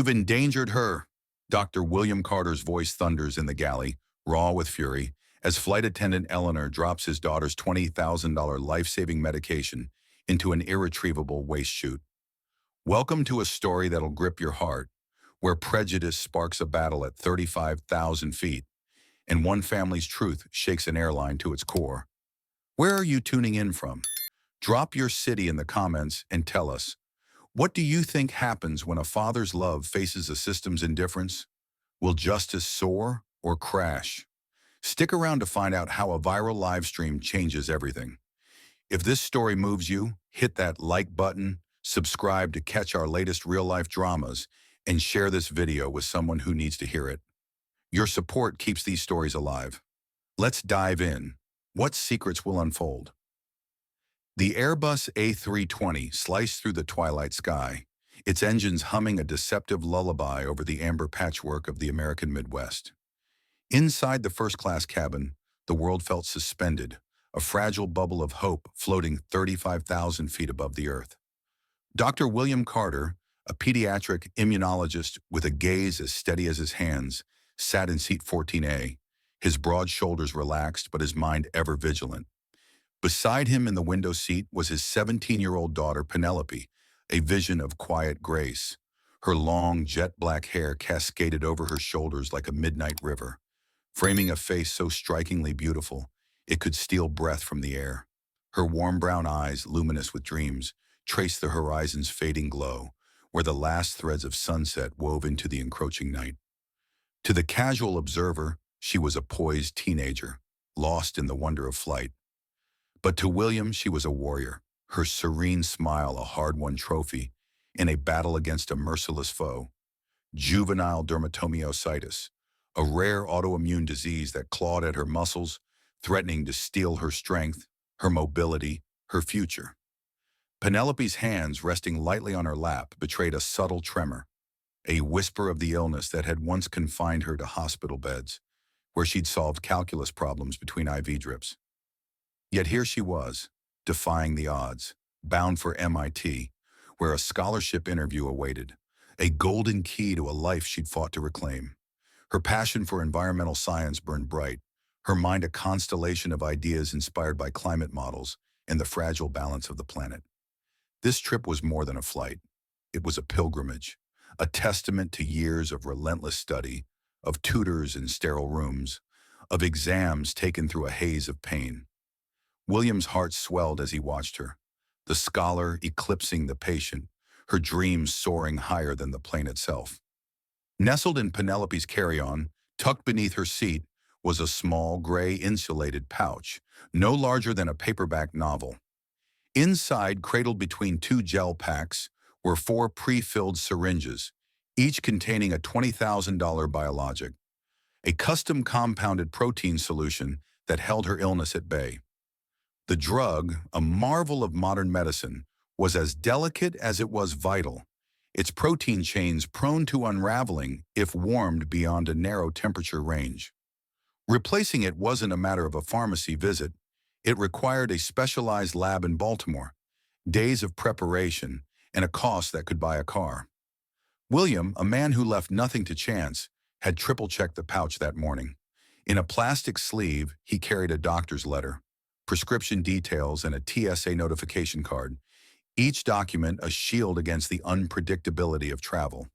You've endangered her. Dr. William Carter's voice thunders in the galley, raw with fury, as flight attendant Eleanor drops his daughter's $20,000 life-saving medication into an irretrievable waste chute. Welcome to a story that'll grip your heart, where prejudice sparks a battle at 35,000 feet, and one family's truth shakes an airline to its core. Where are you tuning in from? Drop your city in the comments and tell us. What do you think happens when a father's love faces a system's indifference? Will justice soar or crash? Stick around to find out how a viral live stream changes everything. If this story moves you, hit that like button, subscribe to catch our latest real-life dramas, and share this video with someone who needs to hear it. Your support keeps these stories alive. Let's dive in. What secrets will unfold? The Airbus A320 sliced through the twilight sky, its engines humming a deceptive lullaby over the amber patchwork of the American Midwest. Inside the first-class cabin, the world felt suspended, a fragile bubble of hope floating 35,000 feet above the earth. Dr. William Carter, a pediatric immunologist with a gaze as steady as his hands, sat in seat 14A, his broad shoulders relaxed but his mind ever vigilant. Beside him in the window seat was his 17-year-old daughter, Penelope, a vision of quiet grace. Her long, jet-black hair cascaded over her shoulders like a midnight river, framing a face so strikingly beautiful it could steal breath from the air. Her warm brown eyes, luminous with dreams, traced the horizon's fading glow, where the last threads of sunset wove into the encroaching night. To the casual observer, she was a poised teenager, lost in the wonder of flight. But to William, she was a warrior, her serene smile a hard-won trophy in a battle against a merciless foe. Juvenile dermatomyositis, a rare autoimmune disease that clawed at her muscles, threatening to steal her strength, her mobility, her future. Penelope's hands resting lightly on her lap betrayed a subtle tremor, a whisper of the illness that had once confined her to hospital beds, where she'd solved calculus problems between IV drips. Yet here she was, defying the odds, bound for MIT, where a scholarship interview awaited, a golden key to a life she'd fought to reclaim. Her passion for environmental science burned bright, her mind a constellation of ideas inspired by climate models and the fragile balance of the planet. This trip was more than a flight. It was a pilgrimage, a testament to years of relentless study, of tutors in sterile rooms, of exams taken through a haze of pain. William's heart swelled as he watched her, the scholar eclipsing the patient, her dreams soaring higher than the plane itself. Nestled in Penelope's carry-on, tucked beneath her seat, was a small, gray, insulated pouch, no larger than a paperback novel. Inside, cradled between two gel packs, were 4 pre-filled syringes, each containing a $20,000 biologic, a custom compounded protein solution that held her illness at bay. The drug, a marvel of modern medicine, was as delicate as it was vital, its protein chains prone to unraveling if warmed beyond a narrow temperature range. Replacing it wasn't a matter of a pharmacy visit. It required a specialized lab in Baltimore, days of preparation, and a cost that could buy a car. William, a man who left nothing to chance, had triple-checked the pouch that morning. In a plastic sleeve, he carried a doctor's letter, prescription details, and a TSA notification card, each document a shield against the unpredictability of travel.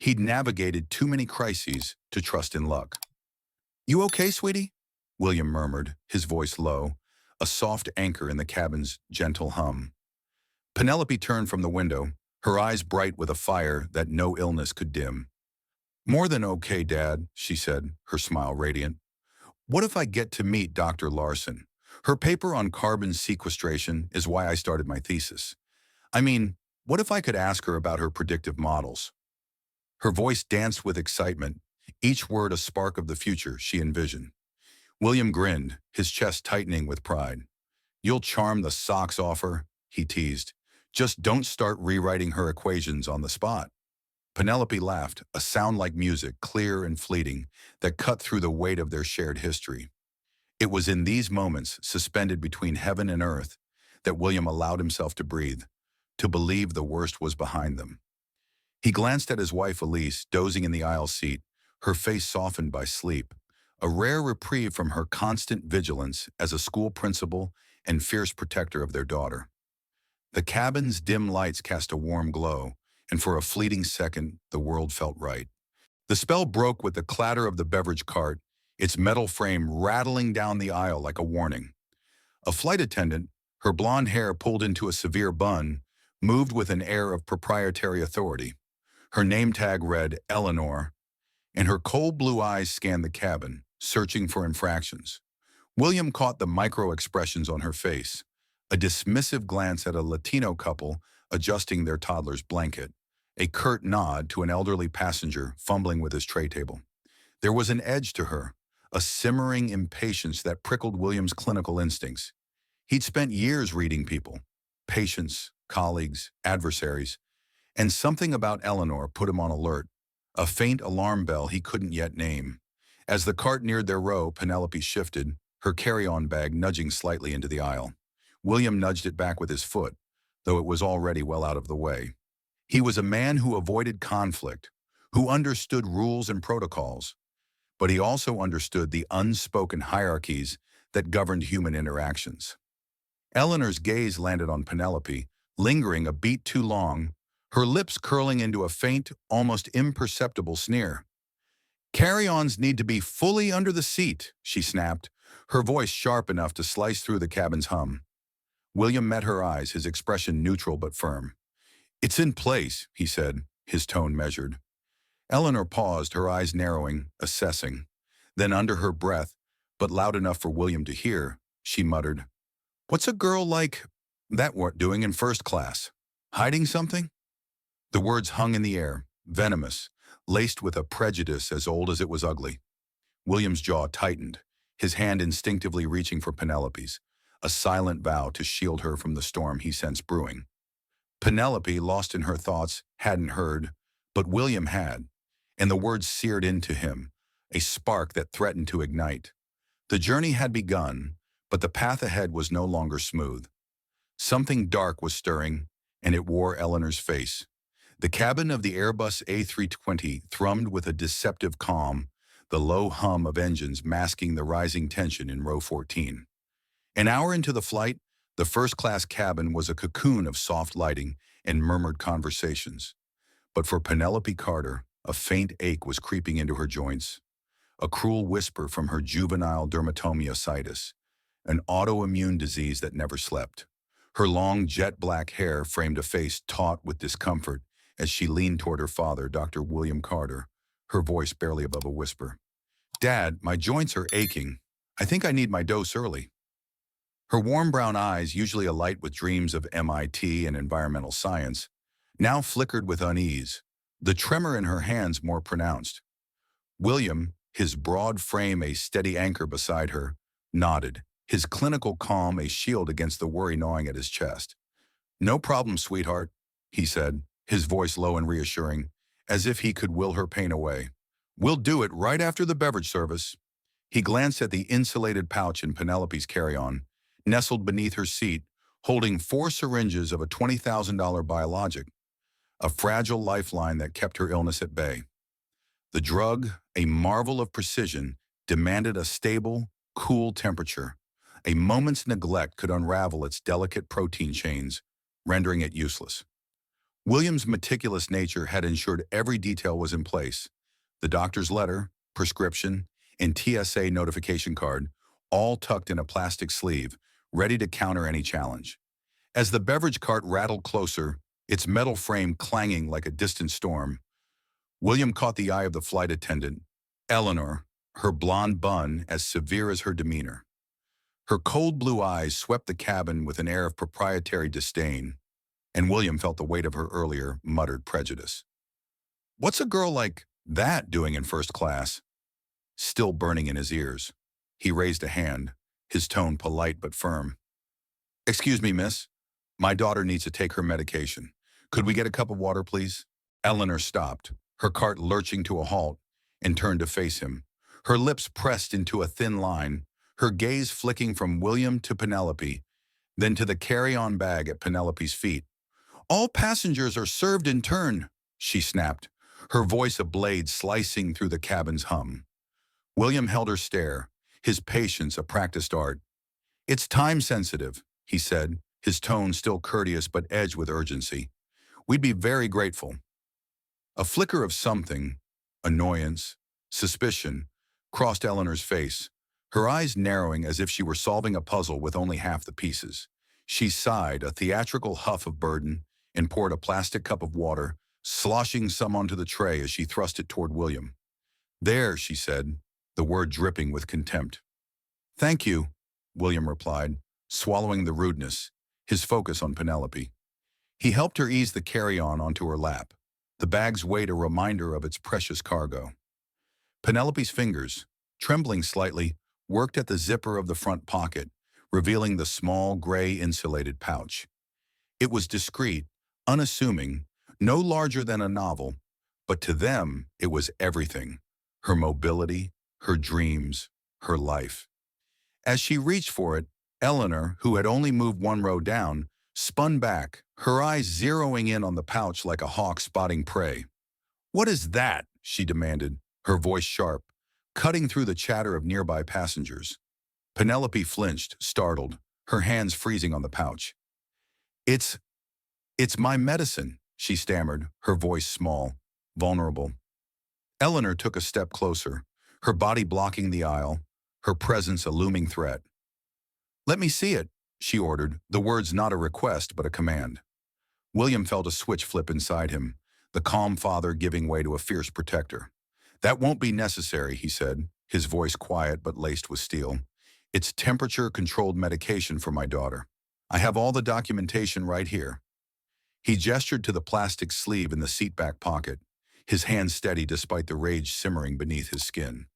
He'd navigated too many crises to trust in luck. "You okay, sweetie?" William murmured, his voice low, a soft anchor in the cabin's gentle hum. Penelope turned from the window, her eyes bright with a fire that no illness could dim. "More than okay, Dad," she said, her smile radiant. "What if I get to meet Dr. Larson? Her paper on carbon sequestration is why I started my thesis. I mean, what if I could ask her about her predictive models?" Her voice danced with excitement, each word a spark of the future she envisioned. William grinned, his chest tightening with pride. "You'll charm the socks off her," he teased. "Just don't start rewriting her equations on the spot." Penelope laughed, a sound like music, clear and fleeting, that cut through the weight of their shared history. It was in these moments, suspended between heaven and earth, that William allowed himself to breathe, to believe the worst was behind them. He glanced at his wife Elise, dozing in the aisle seat, her face softened by sleep, a rare reprieve from her constant vigilance as a school principal and fierce protector of their daughter. The cabin's dim lights cast a warm glow, and for a fleeting second, the world felt right. The spell broke with the clatter of the beverage cart, its metal frame rattling down the aisle like a warning. A flight attendant, her blonde hair pulled into a severe bun, moved with an air of proprietary authority. Her name tag read Eleanor, and her cold blue eyes scanned the cabin, searching for infractions. William caught the micro-expressions on her face, a dismissive glance at a Latino couple adjusting their toddler's blanket, a curt nod to an elderly passenger fumbling with his tray table. There was an edge to her, a simmering impatience that prickled William's clinical instincts. He'd spent years reading people, patients, colleagues, adversaries, and something about Eleanor put him on alert, a faint alarm bell he couldn't yet name. As the cart neared their row, Penelope shifted, her carry-on bag nudging slightly into the aisle. William nudged it back with his foot, though it was already well out of the way. He was a man who avoided conflict, who understood rules and protocols, but he also understood the unspoken hierarchies that governed human interactions. Eleanor's gaze landed on Penelope, lingering a beat too long, her lips curling into a faint, almost imperceptible sneer. "Carry-ons need to be fully under the seat," she snapped, her voice sharp enough to slice through the cabin's hum. William met her eyes, his expression neutral but firm. "It's in place," he said, his tone measured. Eleanor paused, her eyes narrowing, assessing. Then under her breath, but loud enough for William to hear, she muttered, "What's a girl like that doing in first class? Hiding something?" The words hung in the air, venomous, laced with a prejudice as old as it was ugly. William's jaw tightened, his hand instinctively reaching for Penelope's, a silent vow to shield her from the storm he sensed brewing. Penelope, lost in her thoughts, hadn't heard, but William had, and the words seared into him, a spark that threatened to ignite. The journey had begun, but the path ahead was no longer smooth. Something dark was stirring, and it wore Eleanor's face. The cabin of the Airbus A320 thrummed with a deceptive calm, the low hum of engines masking the rising tension in row 14. An hour into the flight, the first-class cabin was a cocoon of soft lighting and murmured conversations. But for Penelope Carter, a faint ache was creeping into her joints, a cruel whisper from her juvenile dermatomyositis, an autoimmune disease that never slept. Her long jet-black hair framed a face taut with discomfort as she leaned toward her father, Dr. William Carter, her voice barely above a whisper. "Dad, my joints are aching. I think I need my dose early." Her warm brown eyes, usually alight with dreams of MIT and environmental science, now flickered with unease, the tremor in her hands more pronounced. William, his broad frame a steady anchor beside her, nodded, his clinical calm a shield against the worry gnawing at his chest. "No problem, sweetheart," he said, his voice low and reassuring, as if he could will her pain away. "We'll do it right after the beverage service." He glanced at the insulated pouch in Penelope's carry-on, nestled beneath her seat, holding 4 syringes of a $20,000 biologic, a fragile lifeline that kept her illness at bay. The drug, a marvel of precision, demanded a stable, cool temperature. A moment's neglect could unravel its delicate protein chains, rendering it useless. William's meticulous nature had ensured every detail was in place. The doctor's letter, prescription, and TSA notification card, all tucked in a plastic sleeve, ready to counter any challenge. As the beverage cart rattled closer, its metal frame clanging like a distant storm, William caught the eye of the flight attendant, Eleanor, her blonde bun as severe as her demeanor. Her cold blue eyes swept the cabin with an air of proprietary disdain, and William felt the weight of her earlier muttered prejudice. "What's a girl like that doing in first class?" Still burning in his ears. He raised a hand, his tone polite but firm. "Excuse me, miss. My daughter needs to take her medication. Could we get a cup of water, please?" Eleanor stopped, her cart lurching to a halt, and turned to face him, her lips pressed into a thin line, her gaze flicking from William to Penelope, then to the carry-on bag at Penelope's feet. "All passengers are served in turn," she snapped, her voice a blade slicing through the cabin's hum. William held her stare, his patience a practiced art. "It's time-sensitive," he said, his tone still courteous but edged with urgency. "We'd be very grateful." A flicker of something, annoyance, suspicion, crossed Eleanor's face, her eyes narrowing as if she were solving a puzzle with only half the pieces. She sighed, a theatrical huff of burden, and poured a plastic cup of water, sloshing some onto the tray as she thrust it toward William. "There," she said, the word dripping with contempt. "Thank you," William replied, swallowing the rudeness, his focus on Penelope. He helped her ease the carry-on onto her lap, the bag's weight a reminder of its precious cargo. Penelope's fingers, trembling slightly, worked at the zipper of the front pocket, revealing the small, gray insulated pouch. It was discreet, unassuming, no larger than a novel, but to them it was everything: her mobility, her dreams, her life. As she reached for it, Eleanor, who had only moved one row down, spun back, her eyes zeroing in on the pouch like a hawk spotting prey. "What is that?" she demanded, her voice sharp, cutting through the chatter of nearby passengers. Penelope flinched, startled, her hands freezing on the pouch. It's my medicine," she stammered, her voice small, vulnerable. Eleanor took a step closer, her body blocking the aisle, her presence a looming threat. "Let me see it," she ordered, the words not a request but a command. William felt a switch flip inside him, the calm father giving way to a fierce protector. "That won't be necessary," he said, his voice quiet but laced with steel. "It's temperature-controlled medication for my daughter. I have all the documentation right here." He gestured to the plastic sleeve in the seatback pocket, his hand steady despite the rage simmering beneath his skin.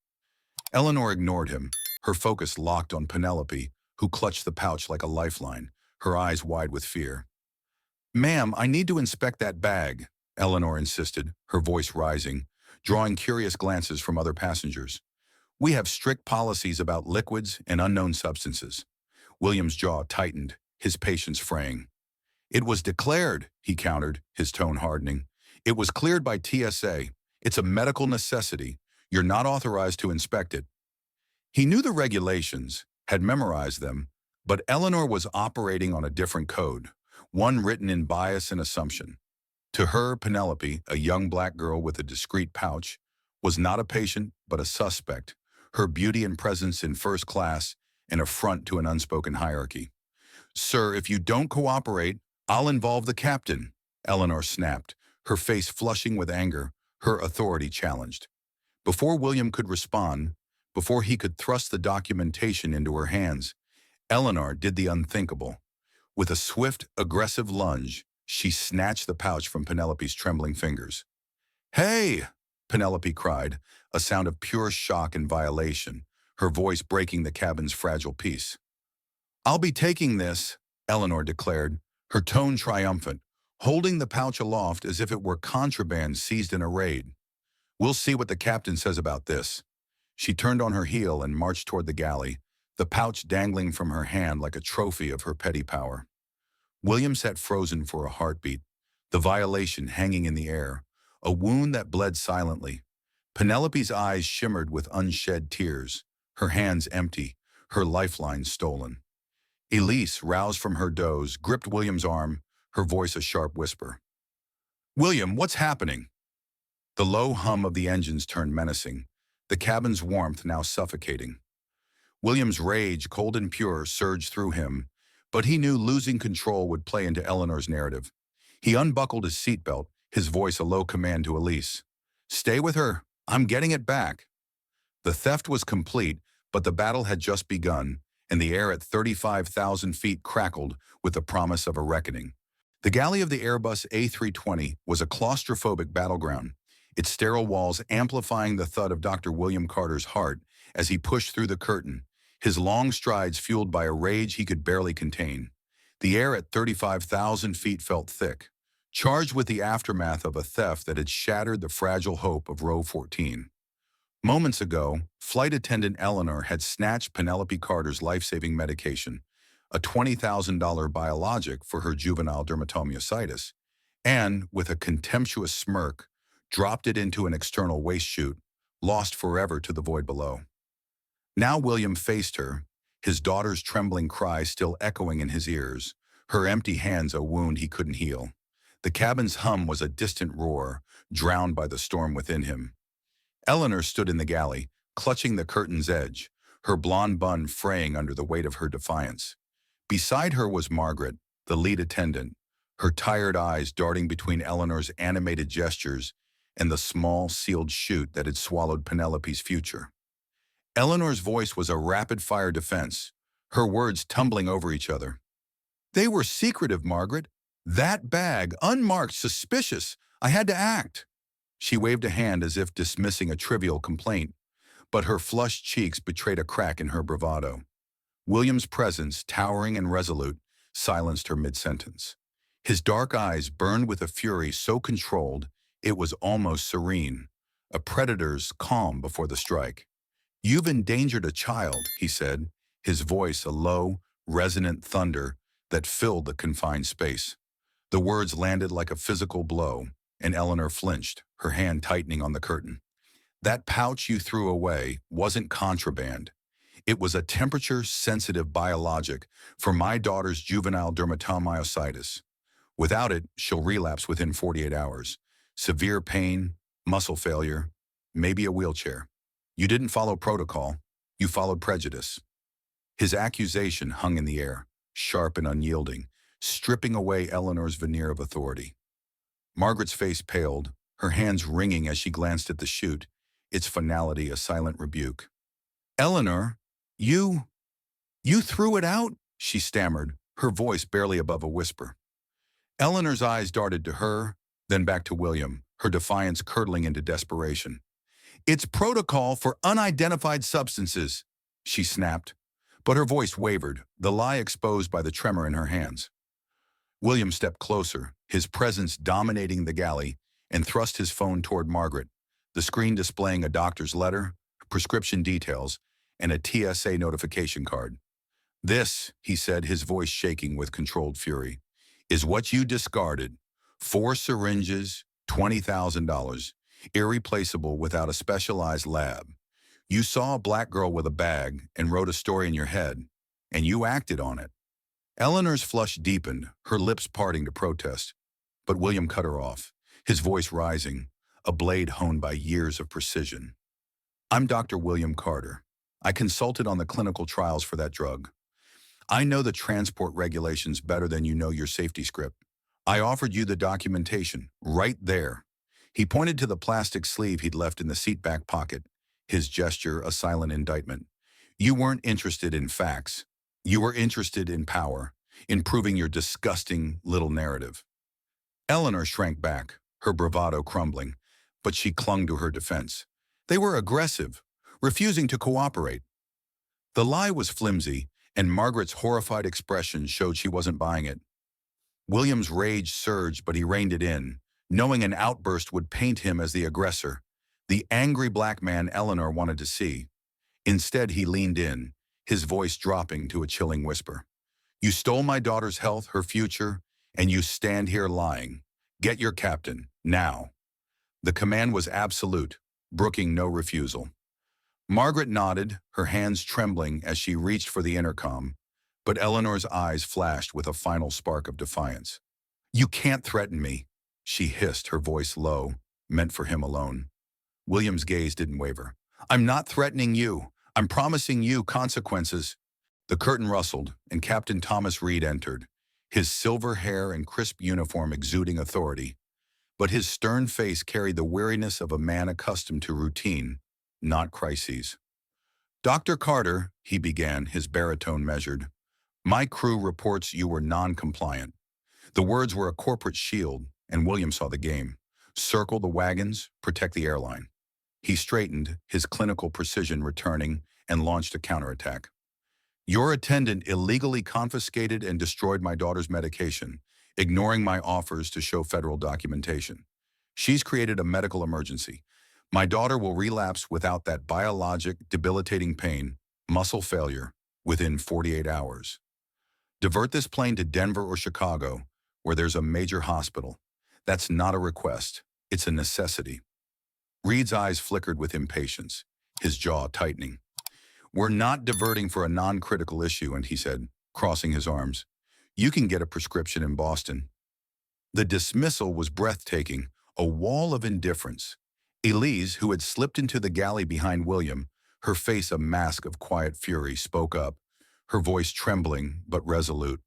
Eleanor ignored him, her focus locked on Penelope, who clutched the pouch like a lifeline, her eyes wide with fear. "Ma'am, I need to inspect that bag," Eleanor insisted, her voice rising, drawing curious glances from other passengers. "We have strict policies about liquids and unknown substances." William's jaw tightened, his patience fraying. "It was declared," he countered, his tone hardening. "It was cleared by TSA. It's a medical necessity. You're not authorized to inspect it." He knew the regulations, had memorized them, but Eleanor was operating on a different code, one written in bias and assumption. To her, Penelope, a young black girl with a discreet pouch, was not a patient but a suspect, her beauty and presence in first class, an affront to an unspoken hierarchy. "Sir, if you don't cooperate, I'll involve the captain," Eleanor snapped, her face flushing with anger, her authority challenged. Before William could respond, before he could thrust the documentation into her hands, Eleanor did the unthinkable. With a swift, aggressive lunge, she snatched the pouch from Penelope's trembling fingers. "Hey!" Penelope cried, a sound of pure shock and violation, her voice breaking the cabin's fragile peace. "I'll be taking this," Eleanor declared, her tone triumphant, holding the pouch aloft as if it were contraband seized in a raid. "We'll see what the captain says about this." She turned on her heel and marched toward the galley, the pouch dangling from her hand like a trophy of her petty power. William sat frozen for a heartbeat, the violation hanging in the air, a wound that bled silently. Penelope's eyes shimmered with unshed tears, her hands empty, her lifeline stolen. Elise, roused from her doze, gripped William's arm, her voice a sharp whisper. "William, what's happening?" The low hum of the engines turned menacing, the cabin's warmth now suffocating. William's rage, cold and pure, surged through him, but he knew losing control would play into Eleanor's narrative. He unbuckled his seatbelt, his voice a low command to Elise. "Stay with her. I'm getting it back." The theft was complete, but the battle had just begun, and the air at 35,000 feet crackled with the promise of a reckoning. The galley of the Airbus A320 was a claustrophobic battleground, its sterile walls amplifying the thud of Dr. William Carter's heart as he pushed through the curtain, his long strides fueled by a rage he could barely contain. The air at 35,000 feet felt thick, charged with the aftermath of a theft that had shattered the fragile hope of Row 14. Moments ago, flight attendant Eleanor had snatched Penelope Carter's life-saving medication, a $20,000 biologic for her juvenile dermatomyositis, and, with a contemptuous smirk, dropped it into an external waste chute, lost forever to the void below. Now William faced her, his daughter's trembling cry still echoing in his ears, her empty hands a wound he couldn't heal. The cabin's hum was a distant roar, drowned by the storm within him. Eleanor stood in the galley, clutching the curtain's edge, her blonde bun fraying under the weight of her defiance. Beside her was Margaret, the lead attendant, her tired eyes darting between Eleanor's animated gestures and the small, sealed chute that had swallowed Penelope's future. Eleanor's voice was a rapid-fire defense, her words tumbling over each other. "They were secretive, Margaret. That bag, unmarked, suspicious. I had to act." She waved a hand as if dismissing a trivial complaint, but her flushed cheeks betrayed a crack in her bravado. William's presence, towering and resolute, silenced her mid-sentence. His dark eyes burned with a fury so controlled it was almost serene, a predator's calm before the strike. "You've endangered a child," he said, his voice a low, resonant thunder that filled the confined space. The words landed like a physical blow, and Eleanor flinched, her hand tightening on the curtain. "That pouch you threw away wasn't contraband. It was a temperature-sensitive biologic for my daughter's juvenile dermatomyositis. Without it, she'll relapse within 48 hours. Severe pain, muscle failure, maybe a wheelchair. You didn't follow protocol, you followed prejudice." His accusation hung in the air, sharp and unyielding, stripping away Eleanor's veneer of authority. Margaret's face paled, her hands wringing as she glanced at the chute, its finality a silent rebuke. "Eleanor, you threw it out?" she stammered, her voice barely above a whisper. Eleanor's eyes darted to her, then back to William, her defiance curdling into desperation. "It's protocol for unidentified substances," she snapped, but her voice wavered, the lie exposed by the tremor in her hands. William stepped closer, his presence dominating the galley, and thrust his phone toward Margaret, the screen displaying a doctor's letter, prescription details, and a TSA notification card. "This," he said, his voice shaking with controlled fury, "is what you discarded. 4 syringes, $20,000, irreplaceable without a specialized lab. You saw a black girl with a bag and wrote a story in your head, and you acted on it." Eleanor's flush deepened, her lips parting to protest, but William cut her off, his voice rising, a blade honed by years of precision. "I'm Dr. William Carter. I consulted on the clinical trials for that drug. I know the transport regulations better than you know your safety script. I offered you the documentation, right there." He pointed to the plastic sleeve he'd left in the seat back pocket, his gesture a silent indictment. "You weren't interested in facts. You were interested in power, in proving your disgusting little narrative." Eleanor shrank back, her bravado crumbling, but she clung to her defense. "They were aggressive, refusing to cooperate." The lie was flimsy, and Margaret's horrified expression showed she wasn't buying it. William's rage surged, but he reined it in, knowing an outburst would paint him as the aggressor, the angry black man Eleanor wanted to see. Instead, he leaned in, his voice dropping to a chilling whisper. "You stole my daughter's health, her future, and you stand here lying. Get your captain, now." The command was absolute, brooking no refusal. Margaret nodded, her hands trembling as she reached for the intercom, but Eleanor's eyes flashed with a final spark of defiance. "You can't threaten me," she hissed, her voice low, meant for him alone. William's gaze didn't waver. "I'm not threatening you. I'm promising you consequences." The curtain rustled, and Captain Thomas Reed entered, his silver hair and crisp uniform exuding authority. But his stern face carried the weariness of a man accustomed to routine, not crises. "Dr. Carter," he began, his baritone measured, "my crew reports you were non-compliant." The words were a corporate shield, and William saw the game. Circle the wagons, protect the airline. He straightened, his clinical precision returning, and launched a counterattack. "Your attendant illegally confiscated and destroyed my daughter's medication, ignoring my offers to show federal documentation. She's created a medical emergency. My daughter will relapse without that biologic, debilitating pain, muscle failure, within 48 hours. Divert this plane to Denver or Chicago, where there's a major hospital. That's not a request. It's a necessity. Reed's eyes flickered with impatience, his jaw tightening. We're not diverting for a non-critical issue, and he said, crossing his arms. You can get a prescription in Boston. The dismissal was breathtaking, a wall of indifference. Elise, who had slipped into the galley behind William, her face a mask of quiet fury, spoke up, her voice trembling but resolute.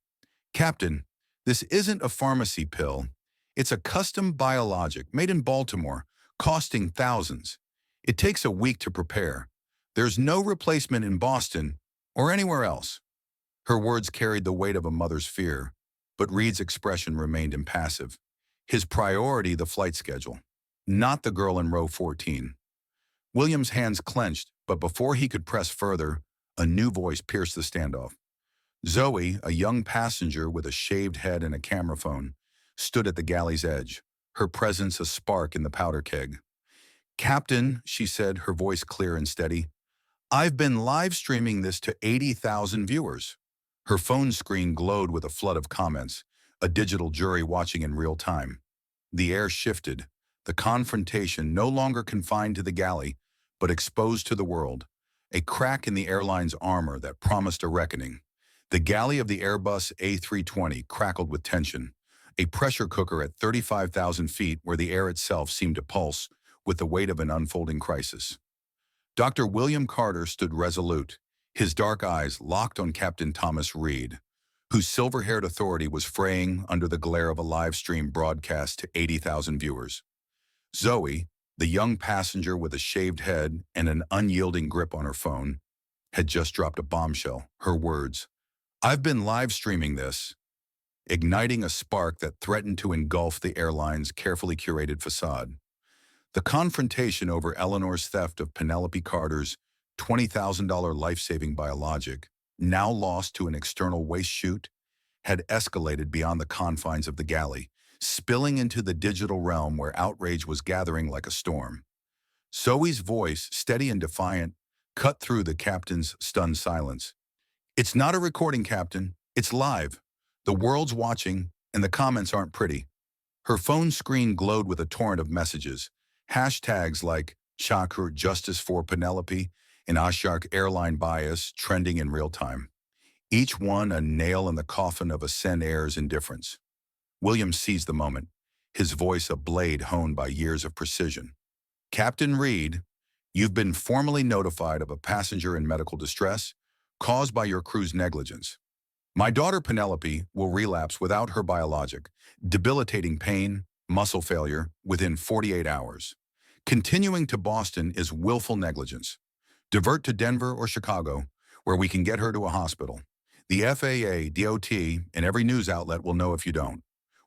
Captain, this isn't a pharmacy pill. It's a custom biologic made in Baltimore, costing thousands. It takes a week to prepare. There's no replacement in Boston or anywhere else. Her words carried the weight of a mother's fear, but Reed's expression remained impassive. His priority, the flight schedule, not the girl in row 14. William's hands clenched, but before he could press further, a new voice pierced the standoff. Zoe, a young passenger with a shaved head and a camera phone, stood at the galley's edge, her presence a spark in the powder keg. Captain, she said, her voice clear and steady, I've been live streaming this to 80,000 viewers. Her phone screen glowed with a flood of comments, a digital jury watching in real time. The air shifted, the confrontation no longer confined to the galley, but exposed to the world, a crack in the airline's armor that promised a reckoning. The galley of the Airbus A320 crackled with tension, a pressure cooker at 35,000 feet where the air itself seemed to pulse with the weight of an unfolding crisis. Dr. William Carter stood resolute, his dark eyes locked on Captain Thomas Reed, whose silver-haired authority was fraying under the glare of a live stream broadcast to 80,000 viewers. Zoe, the young passenger with a shaved head and an unyielding grip on her phone, had just dropped a bombshell, her words, I've been live streaming this, igniting a spark that threatened to engulf the airline's carefully curated facade. The confrontation over Eleanor's theft of Penelope Carter's $20,000 life-saving biologic, now lost to an external waste chute, had escalated beyond the confines of the galley, spilling into the digital realm where outrage was gathering like a storm. Zoe's voice, steady and defiant, cut through the captain's stunned silence. It's not a recording, Captain. It's live. The world's watching, and the comments aren't pretty. Her phone screen glowed with a torrent of messages, hashtags like Shakur Justice for Penelope and Ashark Airline Bias trending in real time. Each one a nail in the coffin of Ascend Air's indifference. William seized the moment, his voice a blade honed by years of precision. Captain Reed, you've been formally notified of a passenger in medical distress caused by your crew's negligence. My daughter Penelope will relapse without her biologic, debilitating pain, muscle failure within 48 hours. Continuing to Boston is willful negligence. Divert to Denver or Chicago, where we can get her to a hospital. The FAA, DOT, and every news outlet will know if you don't.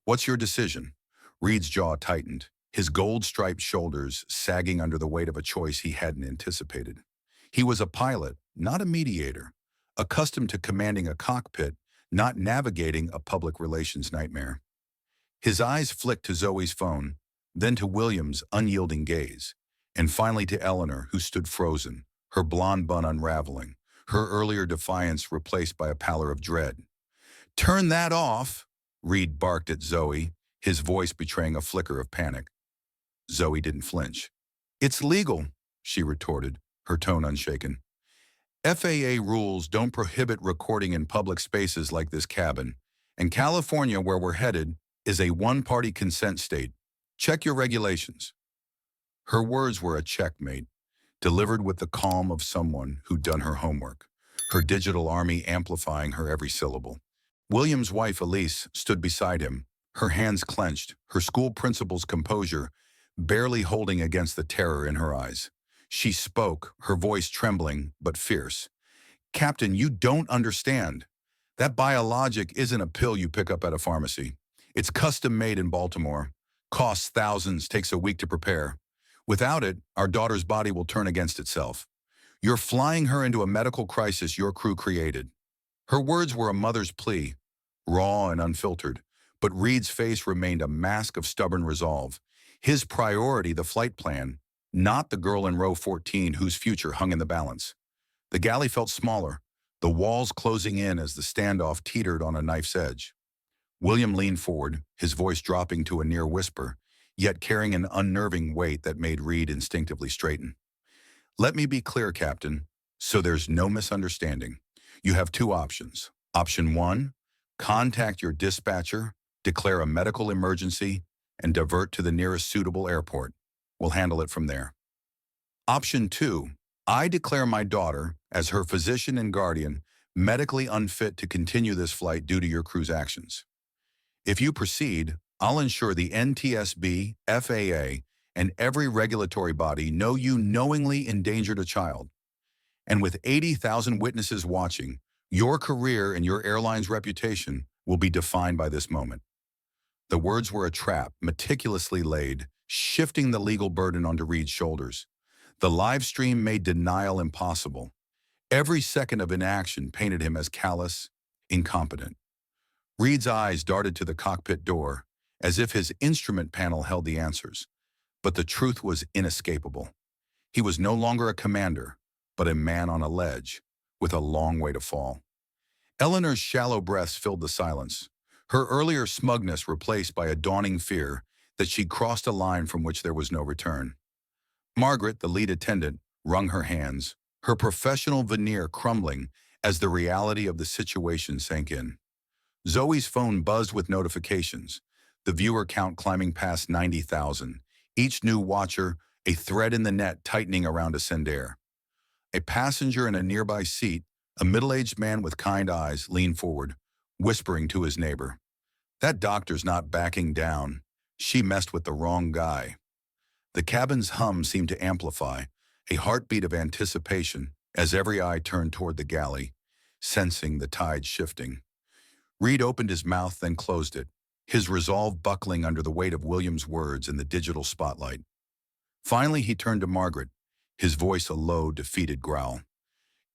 What's your decision? Reed's jaw tightened, his gold-striped shoulders sagging under the weight of a choice he hadn't anticipated. He was a pilot, not a mediator, accustomed to commanding a cockpit, not navigating a public relations nightmare. His eyes flicked to Zoe's phone, then to William's unyielding gaze, and finally to Eleanor, who stood frozen, her blonde bun unraveling, her earlier defiance replaced by a pallor of dread. Turn that off, Reed barked at Zoe, his voice betraying a flicker of panic. Zoe didn't flinch. It's legal, she retorted, her tone unshaken. FAA rules don't prohibit recording in public spaces like this cabin, and California, where we're headed, is a one-party consent state. Check your regulations. Her words were a checkmate, delivered with the calm of someone who'd done her homework, her digital army amplifying her every syllable. William's wife, Elise, stood beside him, her hands clenched, her school principal's composure barely holding against the terror in her eyes. She spoke, her voice trembling but fierce. Captain, you don't understand. That biologic isn't a pill you pick up at a pharmacy. It's custom-made in Baltimore. Costs thousands, takes a week to prepare. Without it, our daughter's body will turn against itself. You're flying her into a medical crisis your crew created. Her words were a mother's plea, raw and unfiltered, but Reed's face remained a mask of stubborn resolve. His priority, the flight plan, not the girl in row 14 whose future hung in the balance. The galley felt smaller, the walls closing in as the standoff teetered on a knife's edge. William leaned forward, his voice dropping to a near whisper, yet carrying an unnerving weight that made Reed instinctively straighten. Let me be clear, Captain, so there's no misunderstanding. You have two options. Option one, contact your dispatcher, declare a medical emergency, and divert to the nearest suitable airport. We'll handle it from there. Option two, I declare my daughter, as her physician and guardian, medically unfit to continue this flight due to your crew's actions. If you proceed, I'll ensure the NTSB, FAA, and every regulatory body know you knowingly endangered a child. And with 80,000 witnesses watching, your career and your airline's reputation will be defined by this moment. The words were a trap, meticulously laid, shifting the legal burden onto Reed's shoulders. The live stream made denial impossible. Every second of inaction painted him as callous, incompetent. Reed's eyes darted to the cockpit door, as if his instrument panel held the answers. But the truth was inescapable. He was no longer a commander, but a man on a ledge, with a long way to fall. Eleanor's shallow breaths filled the silence, her earlier smugness replaced by a dawning fear that she'd crossed a line from which there was no return. Margaret, the lead attendant, wrung her hands, her professional veneer crumbling as the reality of the situation sank in. Zoe's phone buzzed with notifications, the viewer count climbing past 90,000, each new watcher a thread in the net tightening around Ascendair. A passenger in a nearby seat, a middle-aged man with kind eyes, leaned forward, whispering to his neighbor, "That doctor's not backing down. She messed with the wrong guy." The cabin's hum seemed to amplify, a heartbeat of anticipation as every eye turned toward the galley, sensing the tide shifting. Reed opened his mouth, then closed it, his resolve buckling under the weight of William's words in the digital spotlight. Finally, he turned to Margaret, his voice a low, defeated growl.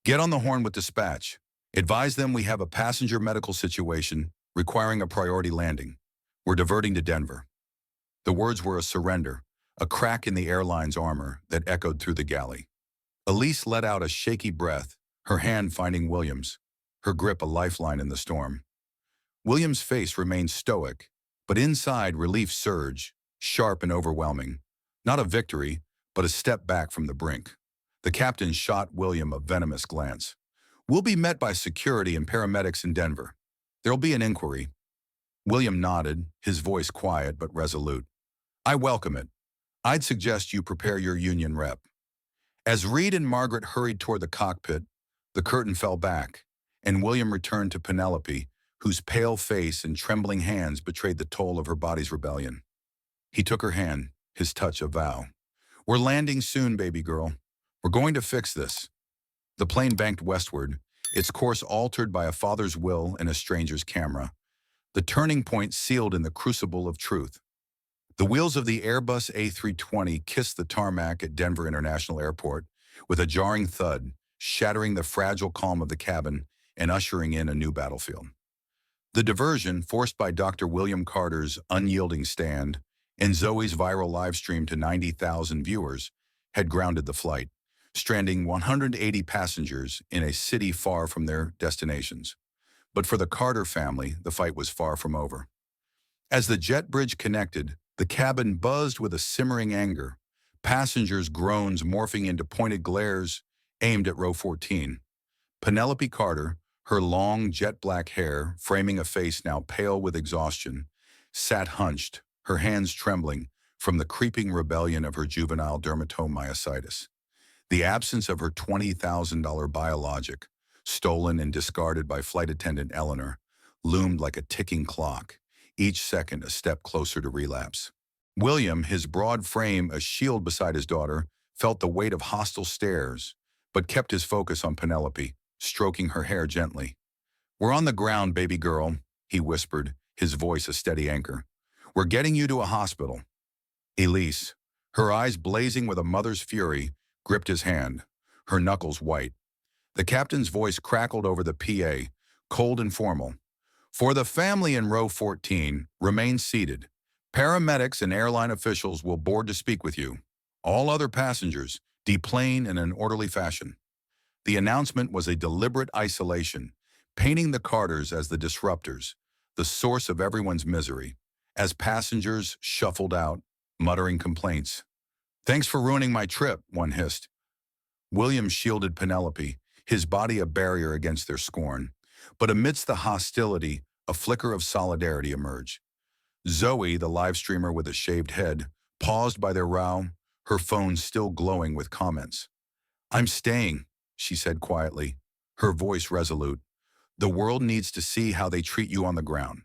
"Get on the horn with dispatch. Advise them we have a passenger medical situation requiring a priority landing. We're diverting to Denver." The words were a surrender, a crack in the airline's armor that echoed through the galley. Elise let out a shaky breath, her hand finding William's, her grip a lifeline in the storm. William's face remained stoic, but inside relief surged, sharp and overwhelming. Not a victory, but a step back from the brink. The captain shot William a venomous glance. "We'll be met by security and paramedics in Denver. There'll be an inquiry." William nodded, his voice quiet but resolute. "I welcome it. I'd suggest you prepare your union rep." As Reed and Margaret hurried toward the cockpit, the curtain fell back, and William returned to Penelope, whose pale face and trembling hands betrayed the toll of her body's rebellion. He took her hand, his touch a vow. "We're landing soon, baby girl. We're going to fix this." The plane banked westward, its course altered by a father's will and a stranger's camera, the turning point sealed in the crucible of truth. The wheels of the Airbus A320 kissed the tarmac at Denver International Airport with a jarring thud, shattering the fragile calm of the cabin and ushering in a new battlefield. The diversion, forced by Dr. William Carter's unyielding stand and Zoe's viral livestream to 90,000 viewers, had grounded the flight, stranding 180 passengers in a city far from their destinations. But for the Carter family, the fight was far from over. As the jet bridge connected, the cabin buzzed with a simmering anger, passengers' groans morphing into pointed glares aimed at row 14. Penelope Carter, her long jet-black hair framing a face now pale with exhaustion, sat hunched, her hands trembling from the creeping rebellion of her juvenile dermatomyositis. The absence of her $20,000 biologic, stolen and discarded by flight attendant Eleanor, loomed like a ticking clock, each second a step closer to relapse. William, his broad frame a shield beside his daughter, felt the weight of hostile stares, but kept his focus on Penelope, stroking her hair gently. "We're on the ground, baby girl," he whispered, his voice a steady anchor. "We're getting you to a hospital." Elise, her eyes blazing with a mother's fury, gripped his hand, her knuckles white. The captain's voice crackled over the PA, cold and formal. "For the family in row 14, remain seated. Paramedics and airline officials will board to speak with you. All other passengers, deplane in an orderly fashion." The announcement was a deliberate isolation, painting the Carters as the disruptors, the source of everyone's misery, as passengers shuffled out, muttering complaints. "Thanks for ruining my trip," one hissed. William shielded Penelope, his body a barrier against their scorn. But amidst the hostility, a flicker of solidarity emerged. Zoe, the live streamer with a shaved head, paused by their row, her phone still glowing with comments. "I'm staying," she said quietly, her voice resolute. "The world needs to see how they treat you on the ground."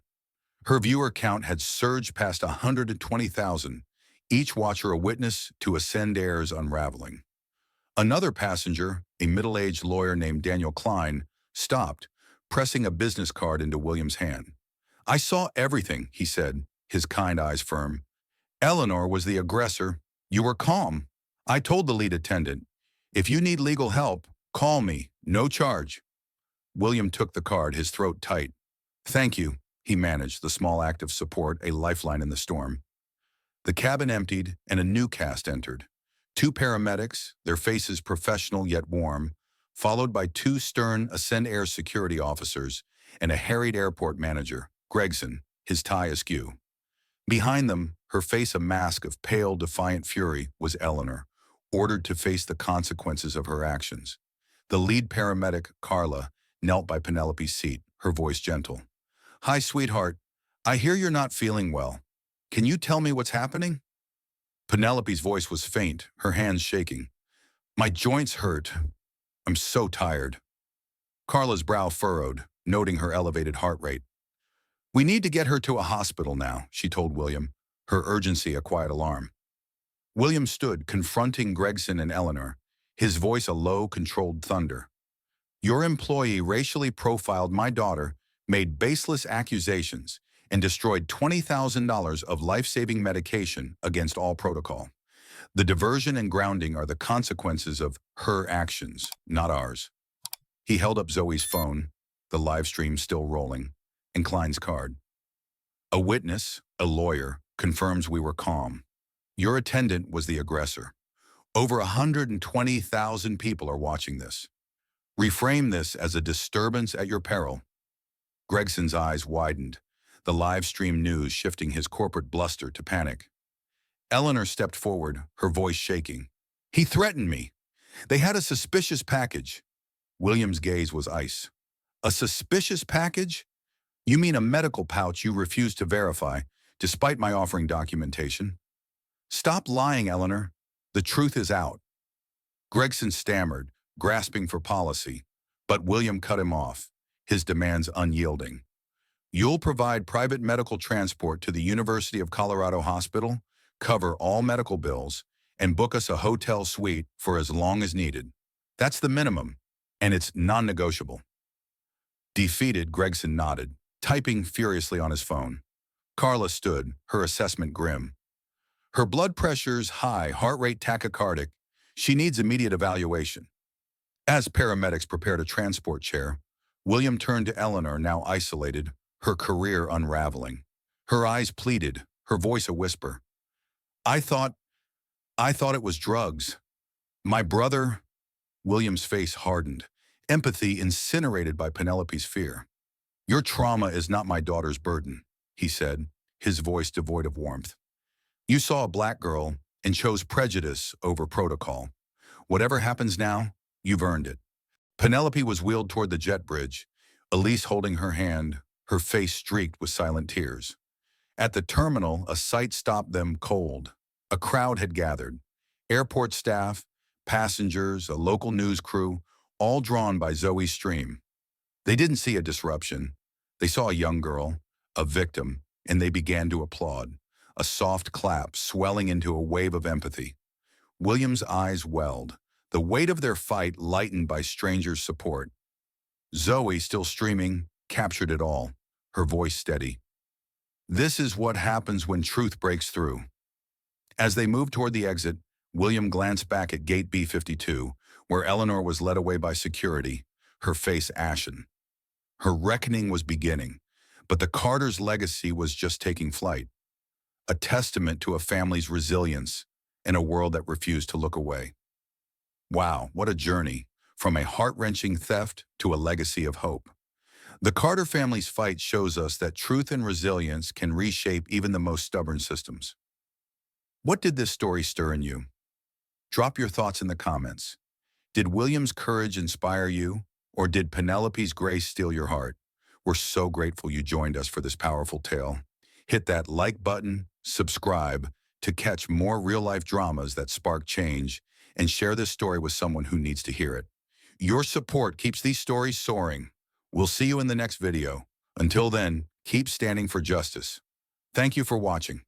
Her viewer count had surged past 120,000, each watcher a witness to Ascendair's unraveling. Another passenger, a middle-aged lawyer named Daniel Klein, stopped, pressing a business card into William's hand. "I saw everything," he said, his kind eyes firm. "Eleanor was the aggressor. You were calm. I told the lead attendant, 'If you need legal help, call me. No charge.'" William took the card, his throat tight. "Thank you," he managed, the small act of support a lifeline in the storm. The cabin emptied, and a new cast entered. Two paramedics, their faces professional yet warm, followed by two stern Ascendair security officers and a harried airport manager, Gregson, his tie askew. Behind them, her face a mask of pale, defiant fury, was Eleanor, ordered to face the consequences of her actions. The lead paramedic, Carla, knelt by Penelope's seat, her voice gentle. "Hi, sweetheart. I hear you're not feeling well. Can you tell me what's happening?" Penelope's voice was faint, her hands shaking. "My joints hurt. I'm so tired." Carla's brow furrowed, noting her elevated heart rate. "We need to get her to a hospital now," she told William, her urgency a quiet alarm. William stood, confronting Gregson and Eleanor, his voice a low, controlled thunder. "Your employee racially profiled my daughter, made baseless accusations, and destroyed $20,000 of life-saving medication against all protocol. The diversion and grounding are the consequences of her actions, not ours." He held up Zoe's phone, the live stream still rolling, and Klein's card. "A witness, a lawyer, confirms we were calm. Your attendant was the aggressor. Over 120,000 people are watching this. Reframe this as a disturbance at your peril." Gregson's eyes widened, the live stream news shifting his corporate bluster to panic. Eleanor stepped forward, her voice shaking. "He threatened me. They had a suspicious package." William's gaze was ice. "A suspicious package? You mean a medical pouch you refused to verify, despite my offering documentation? Stop lying, Eleanor. The truth is out." Gregson stammered, grasping for policy, but William cut him off, his demands unyielding. "You'll provide private medical transport to the University of Colorado Hospital, cover all medical bills, and book us a hotel suite for as long as needed. That's the minimum, and it's non-negotiable." Defeated, Gregson nodded, typing furiously on his phone. Carla stood, her assessment grim. "Her blood pressure's high, heart rate tachycardic. She needs immediate evaluation." As paramedics prepared a transport chair, William turned to Eleanor, now isolated, her career unraveling. Her eyes pleaded, her voice a whisper. I thought it was drugs. My brother." William's face hardened, empathy incinerated by Penelope's fear. "Your trauma is not my daughter's burden," he said, his voice devoid of warmth. "You saw a black girl and chose prejudice over protocol. Whatever happens now, you've earned it." Penelope was wheeled toward the jet bridge, Elise holding her hand, her face streaked with silent tears. At the terminal, a sight stopped them cold. A crowd had gathered. Airport staff, passengers, a local news crew, all drawn by Zoe's stream. They didn't see a disruption. They saw a young girl, a victim, and they began to applaud, a soft clap swelling into a wave of empathy. William's eyes welled, the weight of their fight lightened by strangers' support. Zoe, still streaming, captured it all, her voice steady. "This is what happens when truth breaks through." As they moved toward the exit, William glanced back at gate B52, where Eleanor was led away by security, her face ashen. Her reckoning was beginning, but the Carters' legacy was just taking flight, a testament to a family's resilience in a world that refused to look away. Wow, what a journey, from a heart-wrenching theft to a legacy of hope. The Carter family's fight shows us that truth and resilience can reshape even the most stubborn systems. What did this story stir in you? Drop your thoughts in the comments. Did William's courage inspire you, or did Penelope's grace steal your heart? We're so grateful you joined us for this powerful tale. Hit that like button, subscribe to catch more real-life dramas that spark change, and share this story with someone who needs to hear it. Your support keeps these stories soaring. We'll see you in the next video. Until then, keep standing for justice. Thank you for watching.